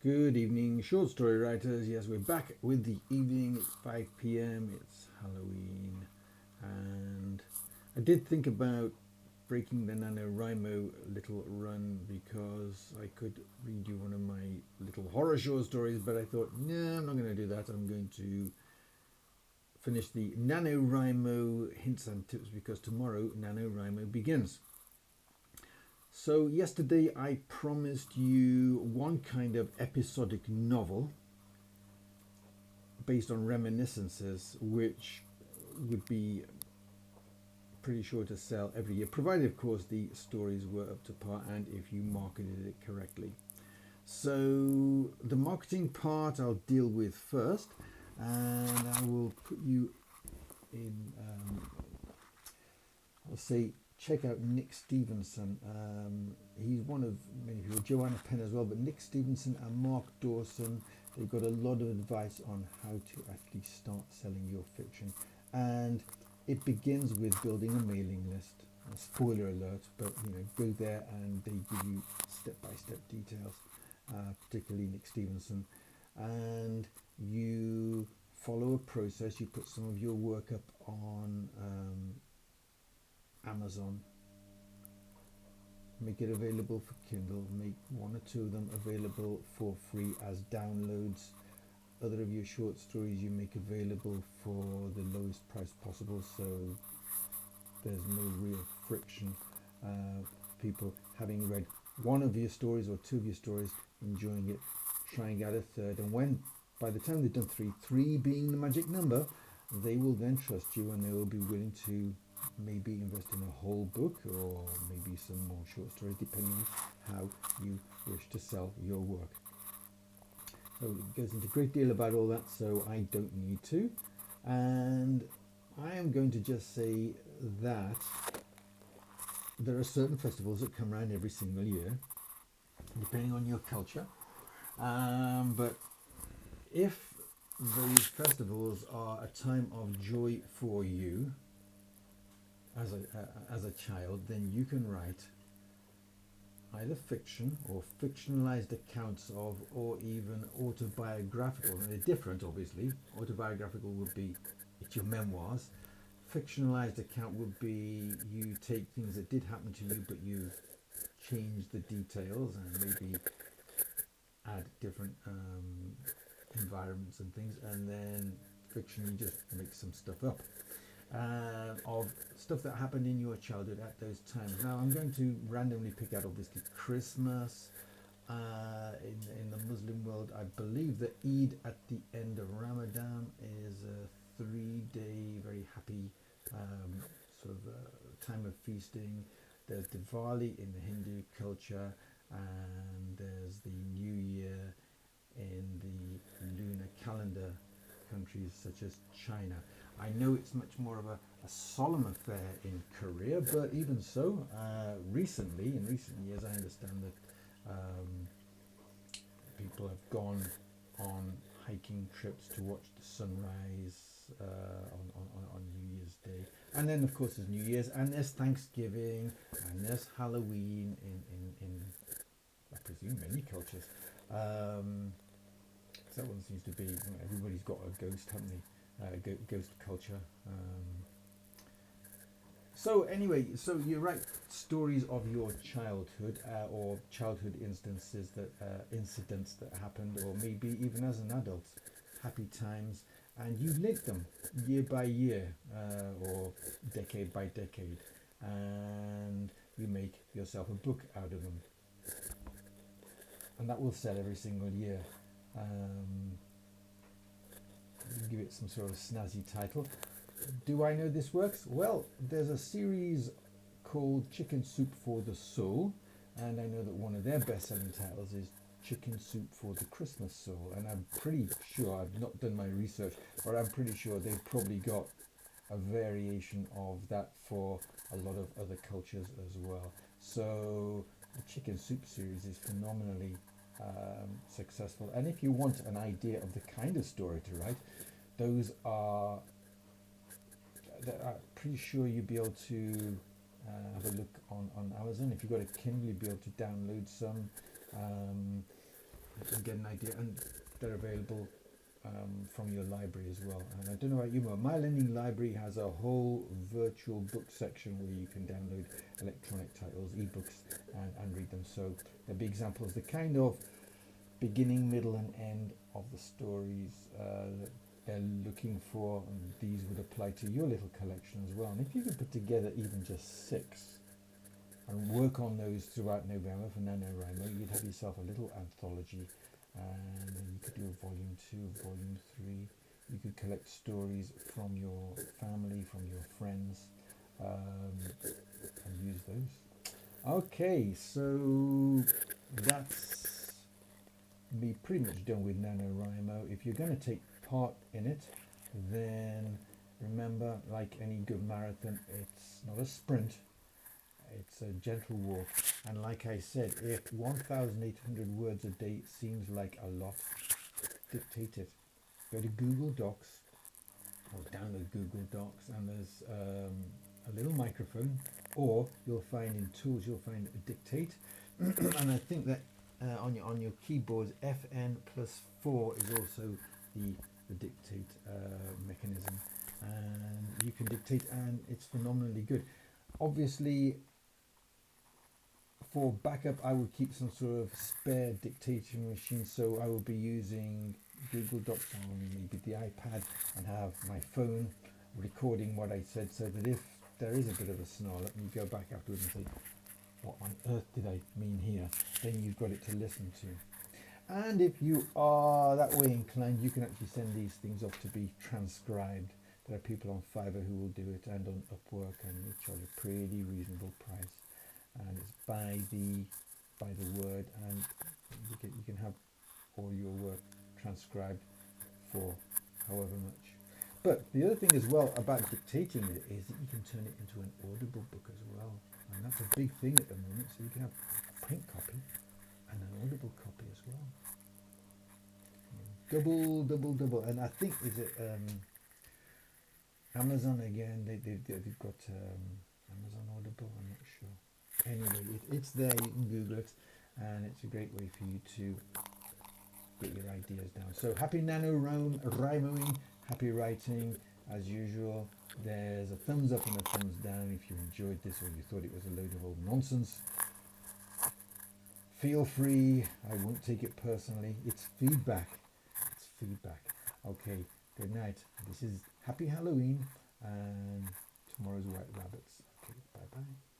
Good evening, short story writers. Yes, we're back with the evening. It's 5 p.m. It's Halloween. And I did think about breaking the NaNoWriMo little run because I could read you one of my little horror short stories, but I thought, no, I'm not going to do that. I'm going to finish the NaNoWriMo hints and tips because tomorrow NaNoWriMo begins. So yesterday I promised you one kind of episodic novel based on reminiscences, which would be pretty sure to sell every year, provided of course the stories were up to par and if you marketed it correctly. So the marketing part I'll deal with first, and I will put you in, I'll say check out Nick Stevenson. He's one of many people, Joanna Penn as well, but Nick Stevenson and Mark Dawson, they've got a lot of advice on how to actually start selling your fiction. And it begins with building a mailing list. Spoiler alert, but go there and they give you step-by-step details, particularly Nick Stevenson. And you follow a process. You put some of your work up on Amazon, make it available for Kindle, make one or two of them available for free as downloads. Other of your short stories you make available for the lowest price possible, so there's no real friction. People having read one of your stories or two of your stories, enjoying it, trying out a third, and when by the time they've done three being the magic number, they will then trust you and they will be willing to maybe invest in a whole book or maybe some more short stories, depending on how you wish to sell your work. So it goes into a great deal about all that, so I don't need to. And I am going to just say that there are certain festivals that come around every single year, depending on your culture. But if those festivals are a time of joy for you as a child, then you can write either fiction or fictionalized accounts of, or even autobiographical. And they're different, obviously. Autobiographical would be it's your memoirs. Fictionalized account would be you take things that did happen to you, but you change the details and maybe add different environments and things. And then fiction, you just make some stuff up. Of stuff that happened in your childhood at those times. Now I'm going to randomly pick out obviously Christmas. In the Muslim world, I believe that Eid at the end of Ramadan is a 3-day very happy time of feasting. There's Diwali in the Hindu culture, and there's the New Year in the lunar calendar countries such as China. I know it's much more of a solemn affair in Korea, but even so, in recent years, I understand that people have gone on hiking trips to watch the sunrise on New Year's Day. And then, of course, there's New Year's, and there's Thanksgiving, and there's Halloween in I presume, many cultures. That one seems to be, everybody's got a ghost, haven't they? Ghost culture. So anyway, so you write stories of your childhood or childhood incidents that happened, or maybe even as an adult, happy times, and you live them year by year or decade by decade, and you make yourself a book out of them, and that will sell every single year. Give it some sort of snazzy title. Do I know this works? Well, there's a series called Chicken Soup for the Soul, and I know that one of their best-selling titles is Chicken Soup for the Christmas Soul, and I'm pretty sure, I've not done my research, but I'm pretty sure they've probably got a variation of that for a lot of other cultures as well. So the Chicken Soup series is phenomenally successful, and if you want an idea of the kind of story to write, those are I'm pretty sure you'll be able to have a look on Amazon. If you've got a Kindle, you'll be able to download some. and get an idea. And they're available from your library as well. And I don't know about you, but my lending library has a whole virtual book section where you can download electronic titles, ebooks, and read them. So there'll be examples, the kind of beginning, middle, and end of the stories that they're looking for, and these would apply to your little collection as well. And if you could put together even just 6 and work on those throughout November for NaNoWriMo, you'd have yourself a little anthology. And then you could do a volume 2, volume 3. You could collect stories from your family, from your friends, and use those. Okay, so that's me pretty much done with NaNoWriMo. If you're going to take part in it, then remember, like any good marathon, it's not a sprint. It's a gentle walk, and like I said, if 1,800 words a day seems like a lot, dictate it. Go to Google Docs or download Google Docs, and there's a little microphone, or you'll find in tools you'll find a dictate, and I think that on your keyboards FN+4 is also the dictate mechanism, and you can dictate, and it's phenomenally good. Obviously, for backup, I would keep some sort of spare dictation machine, so I will be using Google Docs on maybe the iPad and have my phone recording what I said, so that if there is a bit of a snarl, let me go back afterwards and say, what on earth did I mean here? Then you've got it to listen to. And if you are that way inclined, you can actually send these things off to be transcribed. There are people on Fiverr who will do it, and on Upwork, and they charge a pretty reasonable price. And it's by the word, and you can have all your work transcribed for however much. But the other thing as well about dictating it is that you can turn it into an Audible book as well, and that's a big thing at the moment. So you can have a print copy and an Audible copy as well. Double, and I think is it Amazon again? They've got Amazon Audible. I'm not sure. Anyway, it's there, you can Google it, and it's a great way for you to get your ideas down. So happy NaNoWriMoing, happy writing as usual. There's a thumbs up and a thumbs down if you enjoyed this or you thought it was a load of old nonsense. Feel free, I won't take it personally. It's feedback. Okay, good night. This is Happy Halloween, and tomorrow's White Rabbits. Okay, bye-bye.